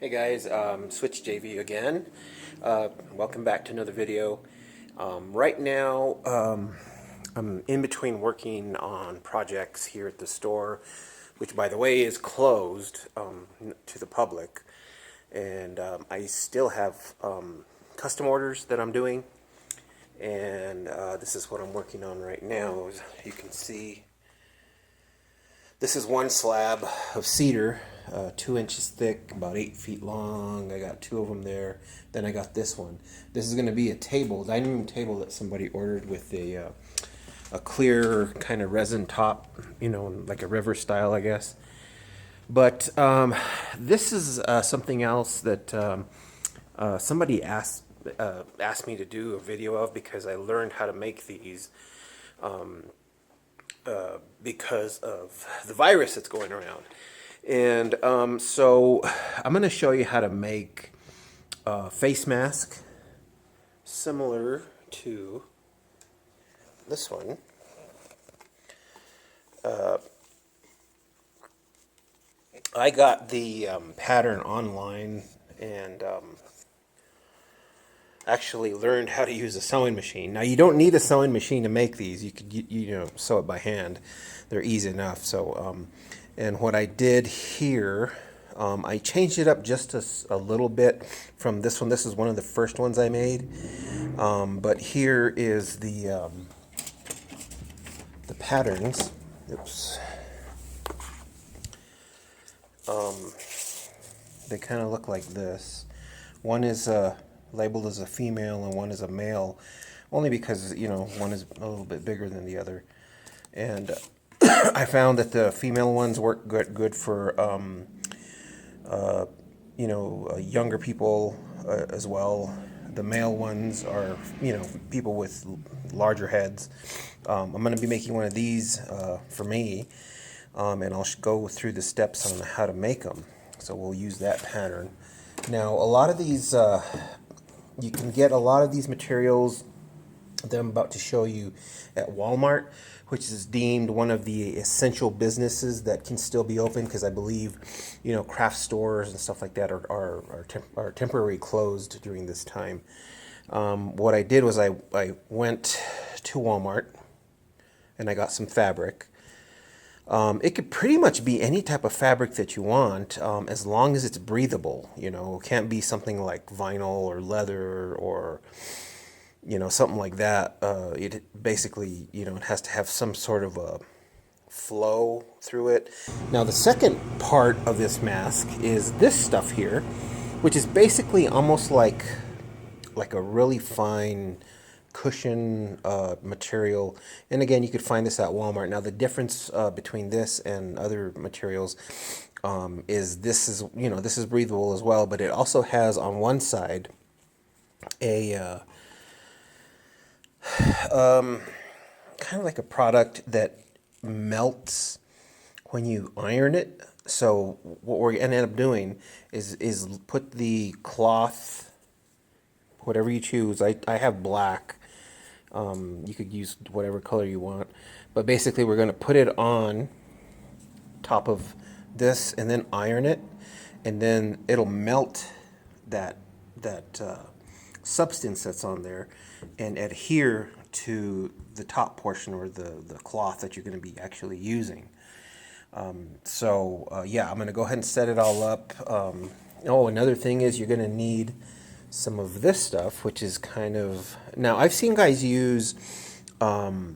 Hey guys, Switch JV again. Welcome back to another video. Right now, I'm in between working on projects here at the store, which by the way is closed to the public. And I still have custom orders that I'm doing. And this is what I'm working on right now. As you can see, this is one slab of cedar, 2 inches thick, about 8 feet long. I got 2 of them there. Then I got this one. This is going to be a table, dining room table that somebody ordered with a clear kind of resin top, you know, like a river style, I guess. But this is something else that somebody asked me to do a video of because I learned how to make these. Because of the virus that's going around. And so I'm going to show you how to make a face mask similar to this one. I got the pattern online and actually learned how to use a sewing machine. Now you don't need a sewing machine to make these. You could you know sew it by hand. They're easy enough. So and what I did here, I changed it up just a little bit from this one. This is one of the first ones I made. But here is the patterns. Oops. They kind of look like this. One is labeled as a female and one is a male, only because, you know, one is a little bit bigger than the other. And I found that the female ones work good for you know, younger people as well. The male ones are, you know, people with larger heads. I'm going to be making one of these for me, and I'll go through the steps on how to make them. So we'll use that pattern. Now, a lot of these you can get a lot of these materials that I'm about to show you at Walmart, which is deemed one of the essential businesses that can still be open, because I believe, you know, craft stores and stuff like that are temporarily closed during this time. What I did was I went to Walmart and I got some fabric. It could pretty much be any type of fabric that you want, as long as it's breathable. You know, it can't be something like vinyl or leather or, you know, something like that. It basically, you know, it has to have some sort of a flow through it. Now, the second part of this mask is this stuff here, which is basically almost like a really fine cushion material. And again, you could find this at Walmart. Now, the difference between this and other materials is this is, you know, this is breathable as well, but it also has on one side a kind of like a product that melts when you iron it. So what we're going to end up doing is put the cloth, whatever you choose. I have black. You could use whatever color you want, but basically we're going to put it on top of this and then iron it, and then it'll melt that substance that's on there and adhere to the top portion, or the cloth that you're going to be actually using. Yeah, I'm going to go ahead and set it all up. Oh, another thing is you're going to need some of this stuff, which is kind of, now I've seen guys use like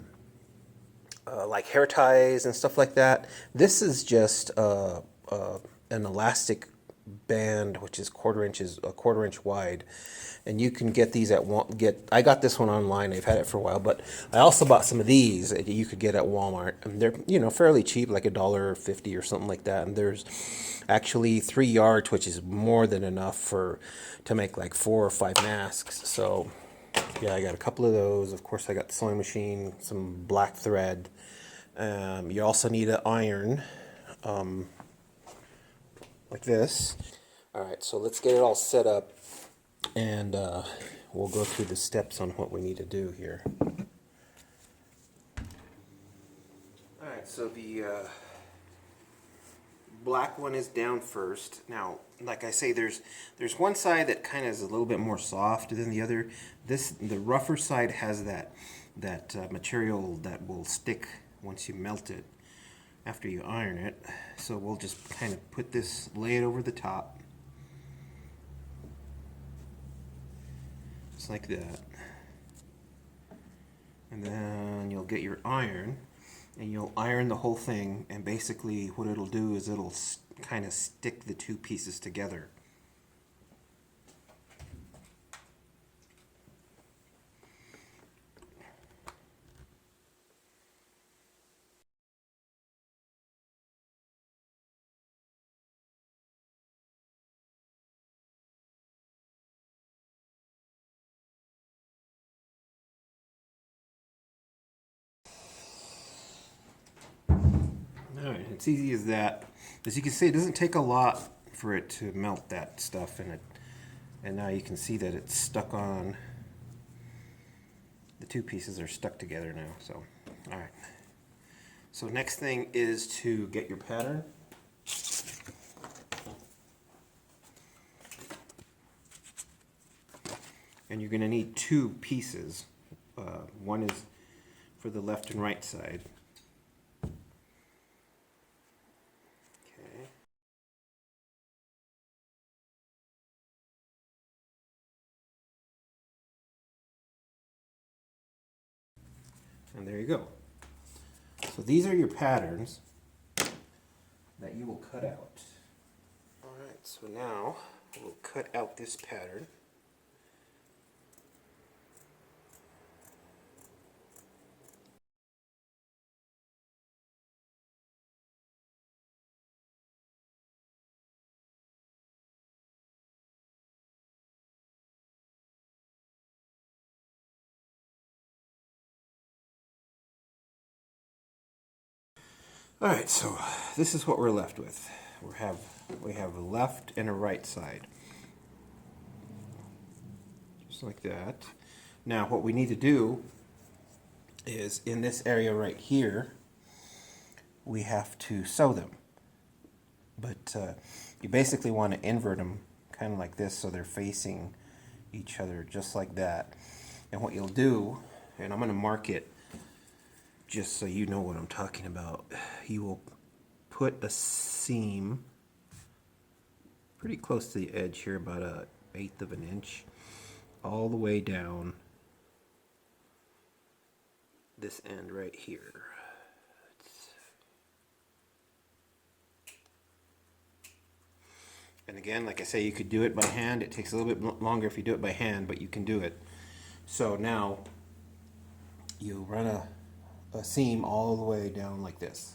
hair ties and stuff like that. This is just an elastic band, which is a quarter inch wide, and you can get these I got this one online. I've had it for a while, but I also bought some of these that you could get at Walmart, and they're, you know, fairly cheap, like $1.50 or something like that. And there's actually 3 yards, which is more than enough to make like 4 or 5 masks. So yeah, I got a couple of those. Of course, I got the sewing machine, some black thread. You also need an iron, like this. All right, so let's get it all set up, and we'll go through the steps on what we need to do here. All right, so the black one is down first. Now, like I say, there's one side that kind of is a little bit more soft than the other. The rougher side has that material that will stick once you melt it after you iron it. So we'll just kind of put this, lay it over the top, just like that. And then you'll get your iron, and you'll iron the whole thing, and basically what it'll do is it'll kind of stick the two pieces together. Alright, it's easy as that. As you can see, it doesn't take a lot for it to melt that stuff in it. And now you can see that it's stuck on. The two pieces are stuck together now. So, alright. So next thing is to get your pattern. And you're going to need two pieces. One is for the left and right side. And there you go. So these are your patterns that you will cut out. Alright, so now we'll cut out this pattern. Alright, so this is what we're left with. We have a left and a right side. Just like that. Now what we need to do is in this area right here, we have to sew them. But you basically want to invert them kind of like this so they're facing each other just like that. And what you'll do, and I'm going to mark it just so you know what I'm talking about, you will put a seam pretty close to the edge here, about 1/8 of an inch, all the way down this end right here. And again, like I say, you could do it by hand. It takes a little bit longer if you do it by hand, but you can do it. So now you run a seam all the way down like this.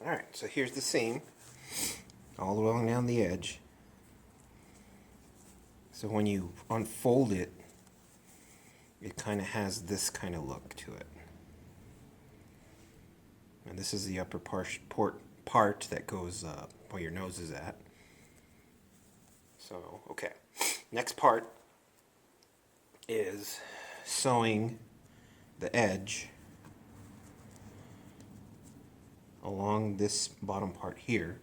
Alright, so here's the seam, all the way along down the edge. So when you unfold it, it kind of has this kind of look to it. And this is the upper part that goes where your nose is at. So, okay. Next part is sewing the edge along this bottom part here.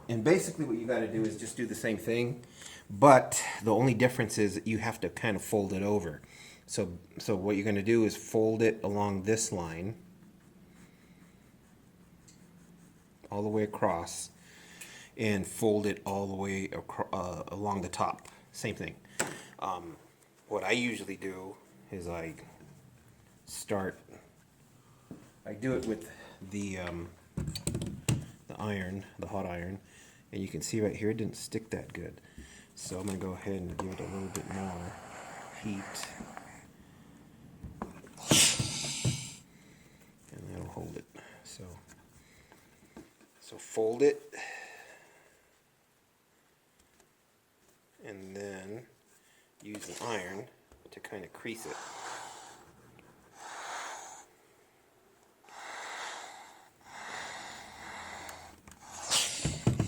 And basically what you got to do is just do the same thing, but the only difference is that you have to kind of fold it over. So what you're going to do is fold it along this line all the way across, and fold it all the way along the top. Same thing. What I usually do is I start I do it with the iron, the hot iron, and you can see right here it didn't stick that good. So I'm going to go ahead and give it a little bit more heat, and that'll hold it. So fold it, and then use an iron to kind of crease it.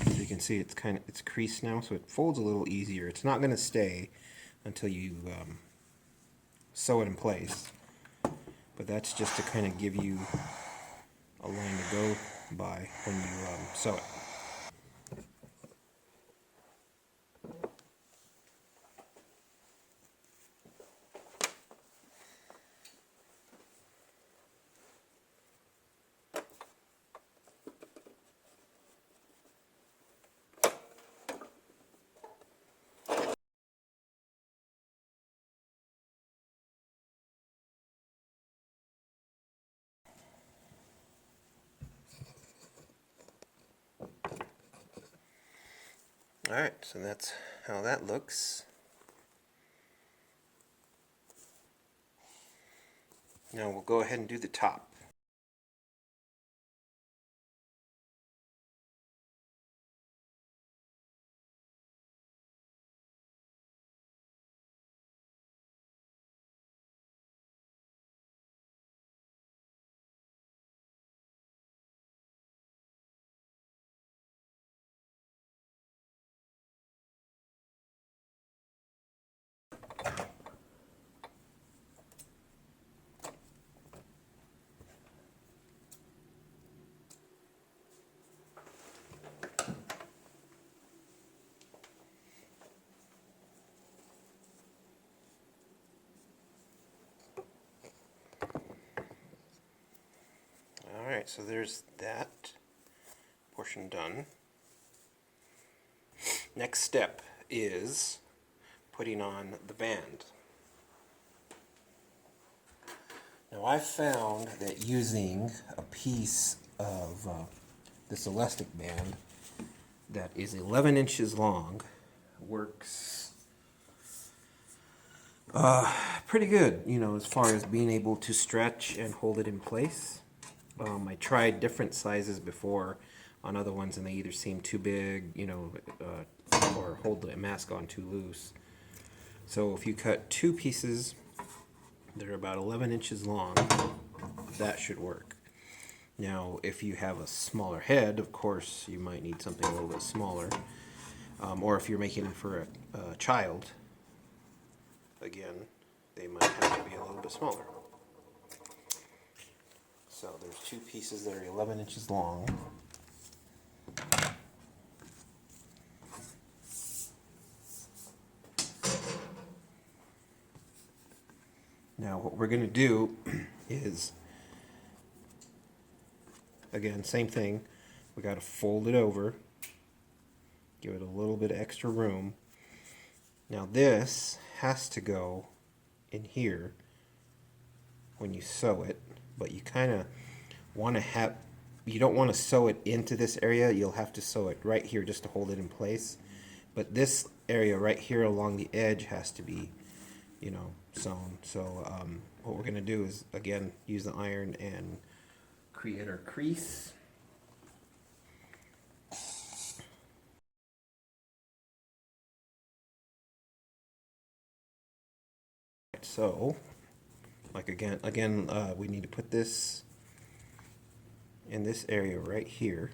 So you can see it's creased now, so it folds a little easier. It's not going to stay until you sew it in place, but that's just to kind of give you a line to go by when you sew it. Alright, so that's how that looks. Now we'll go ahead and do the top. Alright, so there's that portion done. Next step is putting on the band. Now I've found that using a piece of this elastic band that is 11 inches long works pretty good, you know, as far as being able to stretch and hold it in place. I tried different sizes before on other ones, and they either seem too big, you know, or hold the mask on too loose. So if you cut two pieces, they're about 11 inches long, that should work. Now, if you have a smaller head, of course, you might need something a little bit smaller. Or if you're making it for a child, again, they might have to be a little bit smaller. So there's two pieces that are 11 inches long. Now what we're going to do is, again, same thing. We got to fold it over, give it a little bit of extra room. Now this has to go in here when you sew it, but you kind of want to have, you don't want to sew it into this area. You'll have to sew it right here just to hold it in place. But this area right here along the edge has to be, you know, sewn. So what we're going to do is, again, use the iron and create our crease. So, like again, we need to put this in this area right here,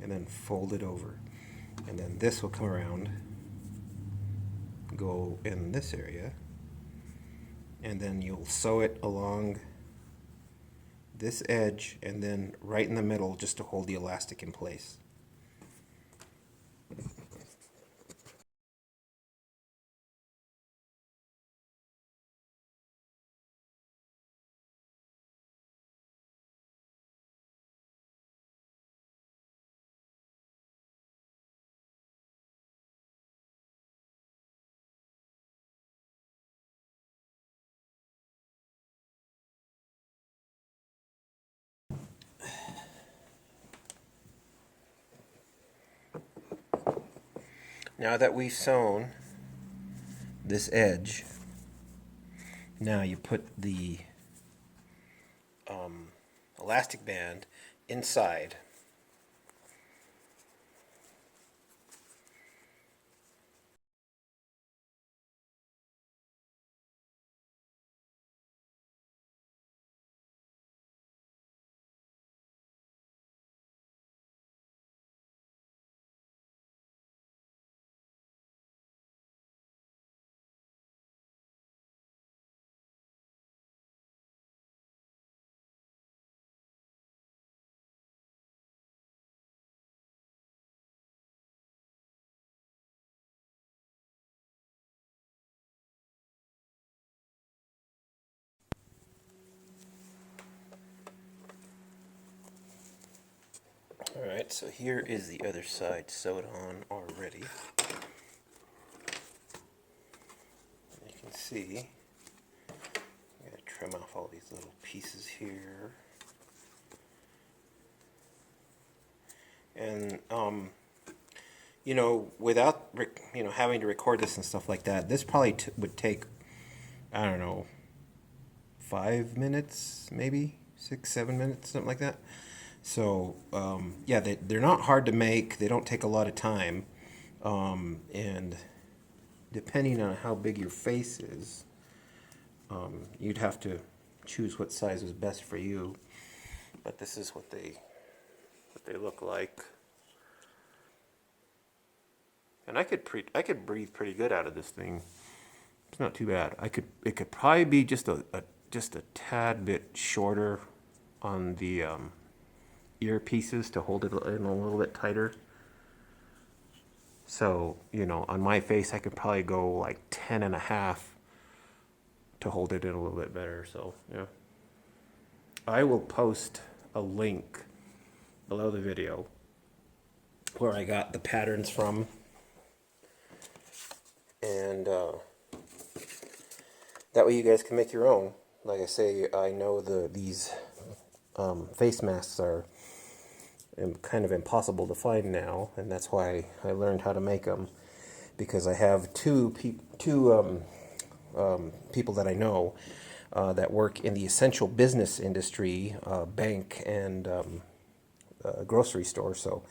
and then fold it over, and then this will come around, go in this area, and then you'll sew it along this edge, and then right in the middle, just to hold the elastic in place. Now that we've sewn this edge, now you put the elastic band inside. Alright, so here is the other side sewed on already. You can see, I'm going to trim off all these little pieces here. And, you know, without, having to record this and stuff like that, this probably would take, I don't know, 5 minutes, maybe 6, 7 minutes, something like that. So, yeah, they're not hard to make. They don't take a lot of time. And depending on how big your face is, you'd have to choose what size is best for you. But this is what they look like. And I could breathe pretty good out of this thing. It's not too bad. It could probably be just a tad bit shorter on the earpieces to hold it in a little bit tighter. So, on my face, I could probably go like 10.5 to hold it in a little bit better. So, yeah. I will post a link below the video where I got the patterns from. And that way you guys can make your own. Like I say, I know these face masks are kind of impossible to find now, and that's why I learned how to make them, because I have two people that I know that work in the essential business industry, bank and grocery store. So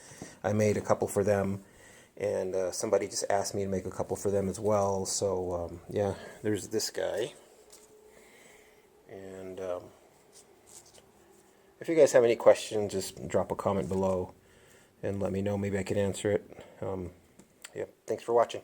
I made a couple for them, and somebody just asked me to make a couple for them as well. So yeah, there's this guy. And if you guys have any questions, just drop a comment below and let me know. Maybe I can answer it. Yeah, thanks for watching.